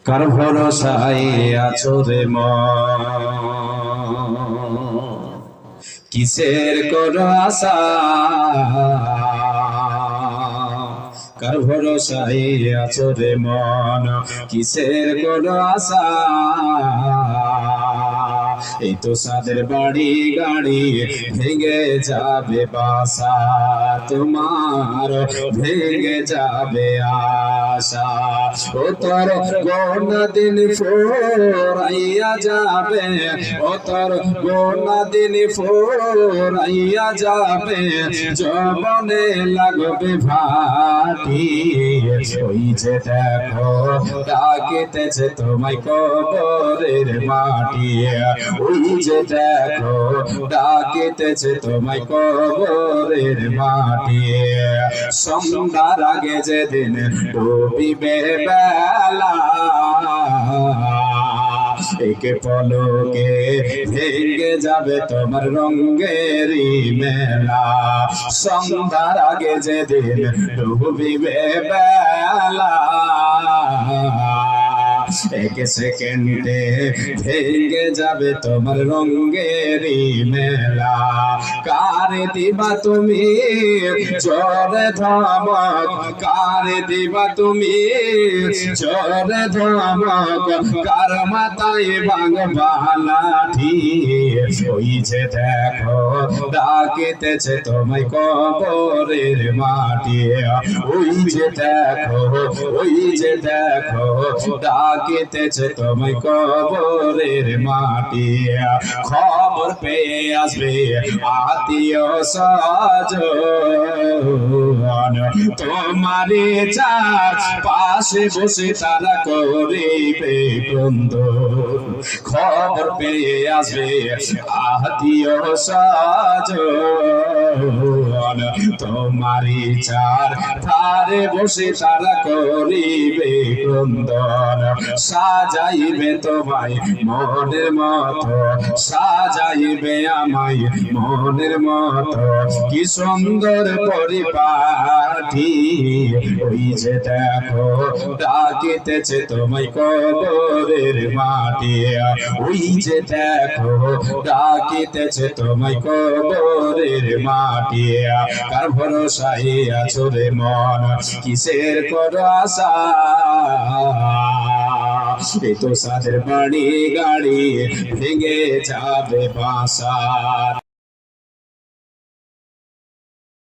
কার ভরসায় আছো রে মন, কিসের করো আশা? কার ভরসায় আছো রে মন, কিসের করো আশা? এই তো সাদের বাড়ি গাড়ি ভেঙে যাবে বাসা, তোমার ভেঙে যাবে আশা। ও তোর গোনা দিন ফুরাইয়া যাবে, ও তোর গোনা দিন ফুরাইয়া যাবে, যৌবনে লাগবে ভাটি। ওই যে দেখো ডাকিতেছে তোমায় কবরের মাটি, ওই যে দেখো ডাকিতেছে তোমায় কবরের মাটি। সন্ধ্যার আগে যেদিন ডুবিবে বেলা, একে পলকে ভেঙে যাবে তোমার রঙেরই মেলা। সন্ধ্যার আগে যেদিন ডুবিবে বেলা, এক সেকেন্ডে ভেঙে যাবে তোমার রঙেরই মেলা। কারে দিবা তুমি জোরে ধমক, কারে দিবা তুমি জোরে ধমক, কার মাথায় ভাঙবা লাঠি? ওই যে দেখো ডাকিতেছে তোমায় কবরের মাটি, ওই যে দেখো, ওই যে দেখো ডাকিতেছে তোমায় কবরের মাটি। খবর পেয়ে আসবে আত্মীয় স্বজন, তোমারে চাষ পাশে বসে তারা করিবে ক্রন্দন। খবর পেয়ে আসবে আত্মীয় স্বজন, তোমারি চার ধারে বসে তারা করিবে ক্রন্দন। সাজাইবে তোমায় মনের মতো, সাজাইবে আমায় মনের মতো, কি সুন্দর পরিপাটি। ওই যে দেখো ডাকিতেছে তোমায় কবরের মাটি, ওই যে দেখো ডাকিতেছে তোমায় কবরের মাটি। কার ভরসায় আছো রে মন, কিসের করো আশা? এই তো সাদের বাড়ি গাড়ি ভেঙে যাবে বাসা।